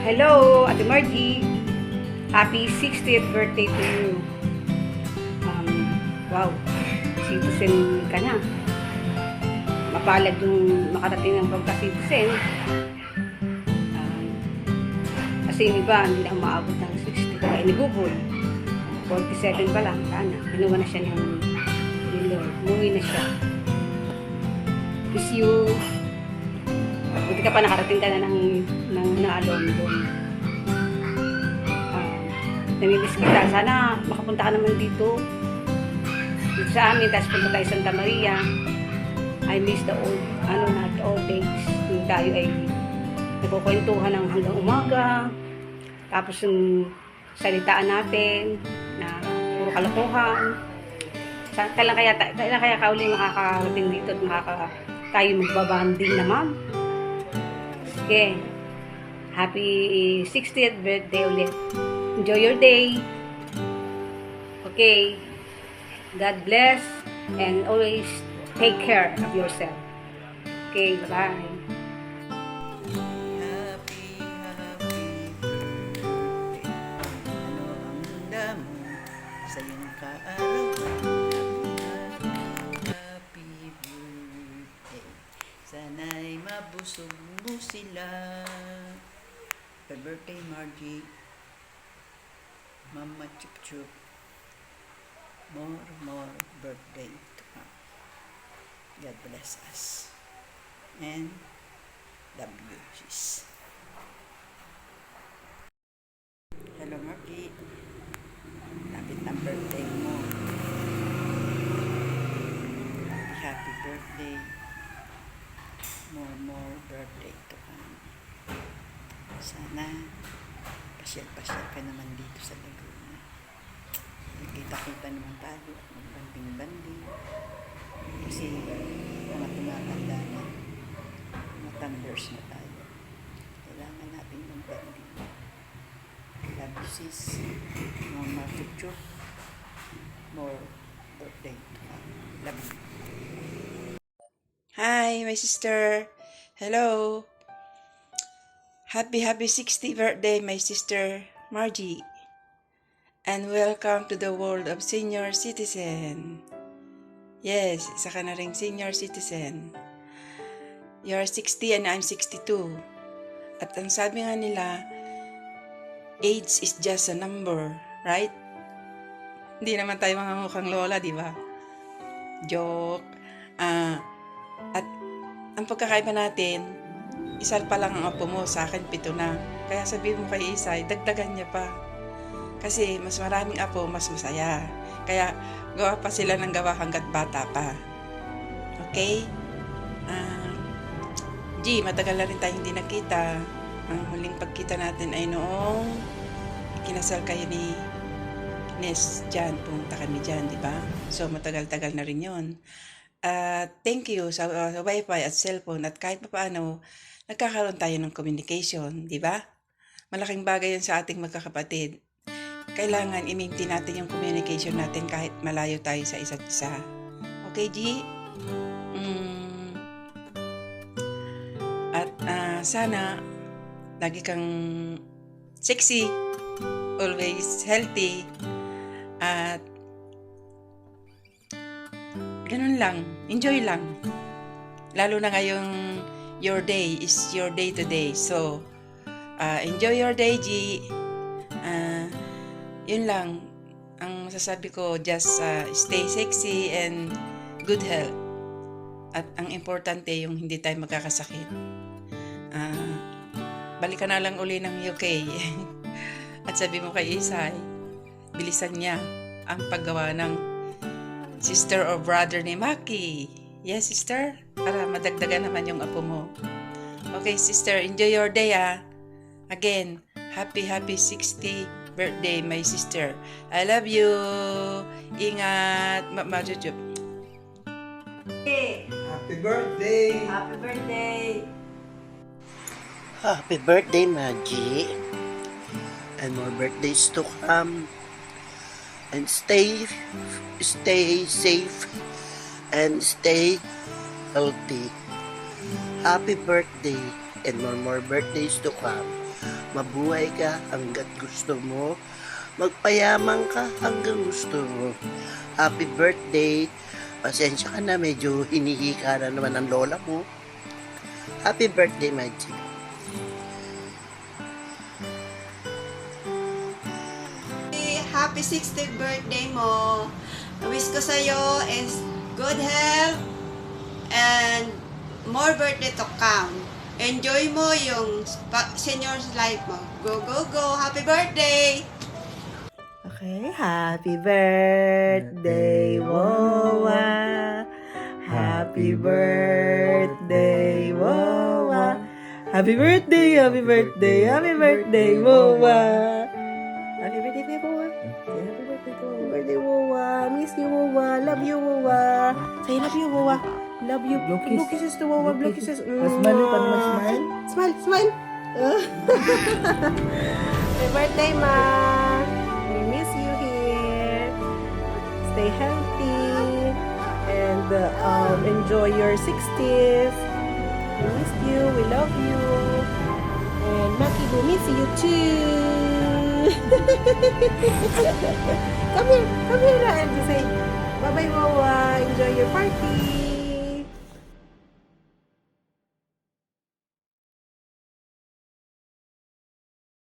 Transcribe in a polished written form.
Hello, Ate Margie. Happy 60th birthday to you. Wow, citizen ka na. Mapalad yung makarating ng pagka-citizen. Kasi yung iba, hindi na umaabot ng 60. Kaya ni Buboy, 47 pa lang. Sana, kinuha na siya ng Lord. Umuwi na siya. Miss you. Buti ka pa nakarating ka na ng Alondon. Namimiss kita. Sana makapunta ka naman dito sa amin. Tapos punta tayo Santa Maria. I miss the old days. Yung tayo ay nagkukwentuhan ng hanggang umaga. Tapos yung salitaan natin na puro kalokohan. Kailan kaya ka uli makakarating dito at tayo magbabanding naman. Sige. Happy 60th birthday ulit. Enjoy your day. Okay. God bless and always take care of yourself. Okay, bye. Happy birthday. Ano ang damo sa iyong kaarawan? Happy birthday. Sana'y mabusog mo sila. Happy birthday, Margie. Mama Chup Chup. More birthday to come. God bless us. And love you, sis. Hello, Margie. Lapit ng birthday mo. Happy birthday. More birthday to come. Sana pasyal-pasyal ka naman dito sa Laguna. Nagkita-kita naman tayo at magbanding-banding. Kasi mga tumatanda na, mga thunders na tayo. Kailangan natin magbanding. Love you, sis. More matuchok. More birthday to come. Love you. Hi, my sister. Hello. Happy 60th birthday, my sister Margie. And welcome to the world of senior citizen. Yes, isa ka na ring senior citizen. You're 60 and I'm 62. At ang sabi nga nila, age is just a number, right? Hindi naman tayo mga mukhang lola, di ba? Joke. At ang pagkakaiba natin, isa pa lang ang apo mo, sa akin 7 na. Kaya sabihin mo kay Isay, dagdagan niya pa. Kasi mas maraming apo, mas masaya. Kaya gawa pa sila ng gawa hanggat bata pa. Okay? G, matagal na rin tayo hindi nakita. Ang huling pagkita natin ay noong kinasal kayo ni Nes dyan. Pumunta kami dyan, di ba? So matagal-tagal na rin yun. Thank you sa wifi at cellphone at kahit pa paano nagkakaroon tayo ng communication, di ba? Malaking bagay yan sa ating magkakapatid. Kailangan i-maintain natin yung communication natin kahit malayo tayo sa isa't isa. Okay, G? At sana lagi kang sexy, always healthy, at ganun lang, enjoy lang. Lalo na ngayong your day is your day today. So, enjoy your day, G. Yun lang. Ang masasabi ko, just stay sexy and good health. At ang importante, yung hindi tayo magkakasakit. Balikan na lang uli ng UK. At sabi mo kay Isay, bilisan niya ang paggawa ng sister or brother ni Maki. Yes, sister? Para madagdagan naman yung apo mo. Okay, sister. Enjoy your day, Again, happy 60th birthday, my sister. I love you. Ingat. Majujup. Happy birthday! Happy birthday! Happy birthday, Maggie. And more birthdays to come. And stay safe and stay healthy. Happy birthday and more birthdays to come. Mabuhay ka hanggat gusto mo. Magpayaman ka hanggang gusto mo. Happy birthday. Pasensya ka na, medyo hinihika na naman ang lola mo. Happy birthday, Maggie. Happy 60th birthday mo. Wish ko sa'yo is good health and more birthday to come. Enjoy mo yung senior's life mo. Go, go, go. Happy birthday! Okay, happy birthday, Wowa. Happy birthday, Wowa. Happy birthday, happy birthday, happy birthday, Wowa. Happy birthday, Wowa. Happy birthday, Wowa. Miss you, Wowa. Love you, Wowa. Say love you, Wowa. Love you. Blue kisses to Wowa. Blue kisses. Smile ka naman, smile. Smile, smile. Happy birthday, Ma. We miss you here. Stay healthy and enjoy your 60th. We miss you. We love you. And Maki, we miss you too. Come here and say bye-bye, Wawa. Enjoy your party.